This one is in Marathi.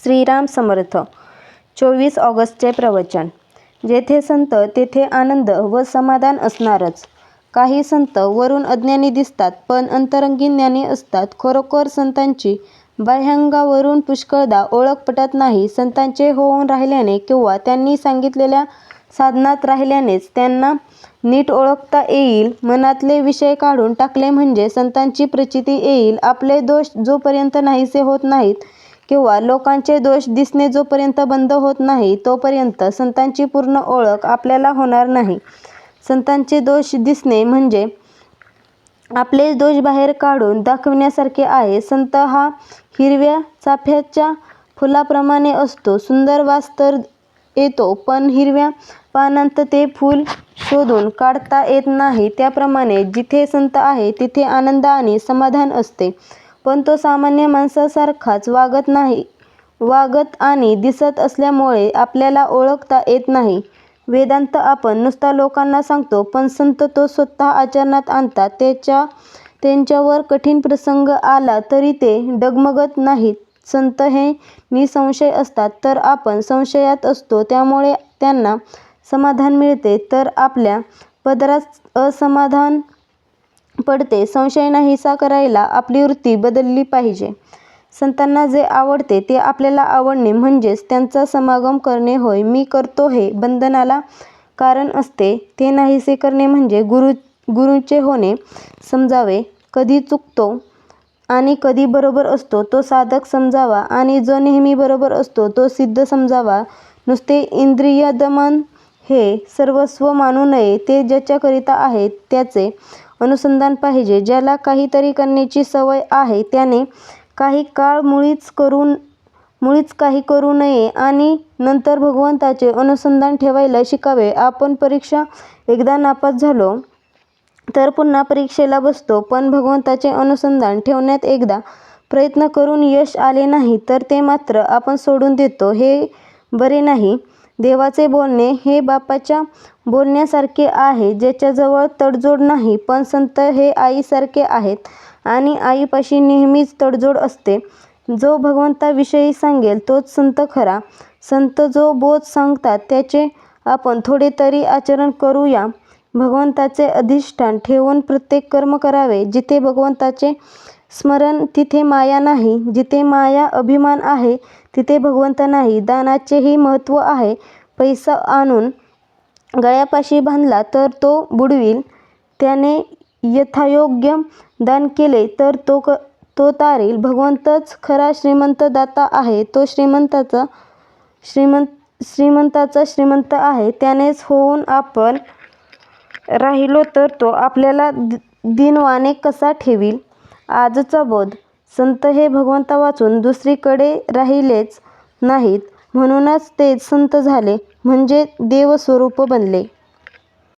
श्रीराम समर्थ. 24 ऑगस्टचे प्रवचन. जेथे संत तेथे आनंद व समाधान असणारच. काही संत वरून अज्ञानी दिसतात पण अंतरंगी ज्ञानी असतात. खरोखर संतांची बाह्यांगावरून पुष्कळदा ओळख पटत नाही. संतांचे होऊन राहिल्याने किंवा त्यांनी सांगितलेल्या साधनात राहिल्यानेच त्यांना नीट ओळखता येईल. मनातले विषय काढून टाकले म्हणजे संतांची प्रचिती येईल. आपले दोष जोपर्यंत नाहीसे होत नाहीत किंवा लोकांचे दोष दिसणे जोपर्यंत बंद होत नाही तोपर्यंत संतांची पूर्ण ओळख आपल्याला होणार नाही. संतांचे दोष दिसणे म्हणजे आपले दोष बाहेर काढून दाखविण्यासारखे आहे. संत हा हिरव्या चाफ्याच्या फुलाप्रमाणे असतो. सुंदर वास तर येतो पण हिरव्या पानांत ते फूल शोधून काढता येत नाही. त्याप्रमाणे जिथे संत आहे तिथे आनंद आणि समाधान असते. पण तो सामान्य माणसासारखाच वागत आणि दिसत असल्यामुळे आपल्याला ओळखता येत नाही. वेदांत आपण नुसता लोकांना सांगतो पण संत तो स्वतः आचरणात आणतात. त्यांच्यावर कठीण प्रसंग आला तरी ते डगमगत नाहीत. संत हे निसंशय असतात तर आपण संशयात असतो. त्यामुळे त्यांना समाधान मिळते तर आपल्या पदरात असमाधान पडते. संशय नाहीसा करायला आपली वृत्ती बदलली पाहिजे. संतांना जे आवडते ते आपल्याला आवडणे म्हणजेच त्यांचा समागम करणे होय. मी करतो हे बंधनाला कारण असते. ते नाहीसे करणे म्हणजे गुरूचे होणे समजावे. कधी चुकतो आणि कधी बरोबर असतो तो साधक समजावा आणि जो नेहमी बरोबर असतो तो सिद्ध समजावा. नुसते इंद्रियदमन हे सर्वस्व मानू नये. ते ज्याच्याकरिता आहे त्याचे अनुसंधान पाहिजे. ज्याला काहीतरी करण्याची सवय आहे त्याने काही काळ मुळीच काही करू नये आणि नंतर भगवंताचे अनुसंधान ठेवायला शिकावे. आपण परीक्षा एकदा नापास झालो तर पुन्हा परीक्षेला बसतो पण भगवंताचे अनुसंधान ठेवण्यात एकदा प्रयत्न करून यश आले नाही तर ते मात्र आपण सोडून देतो. हे बरे नाही. देवाचे बोलणे हे बापाच्या बोलण्यासारखे आहे ज्याच्याजवळ तडजोड नाही. पण संत हे आईसारखे आहेत आणि आईपाशी नेहमीच तडजोड असते. जो भगवंताविषयी सांगेल तोच संत खरा. संत जो बोध सांगतात त्याचे आपण थोडे तरी आचरण करूया. भगवंताचे अधिष्ठान ठेवून प्रत्येक कर्म करावे. जिथे भगवंताचे स्मरण तिथे माया नाही. जिथे माया अभिमान आहे तिथे भगवंत नाही. दानाचेही महत्त्व आहे. पैसा आणून गळ्यापाशी बांधला तर तो बुडविल. त्याने यथायोग्य दान केले तर तो तारील. भगवंतच खरा श्रीमंत दाता आहे. तो श्रीमंताचा श्रीमंत आहे. त्यानेच होऊन आपण राहिलो तर तो आपल्याला दीनवाणे कसा ठेवील. आजचा बोध. संत हे भगवंतावाचून दुसरीकडे राहिलेच नाहीत म्हणूनच ते संत झाले म्हणजे देवस्वरूप बनले.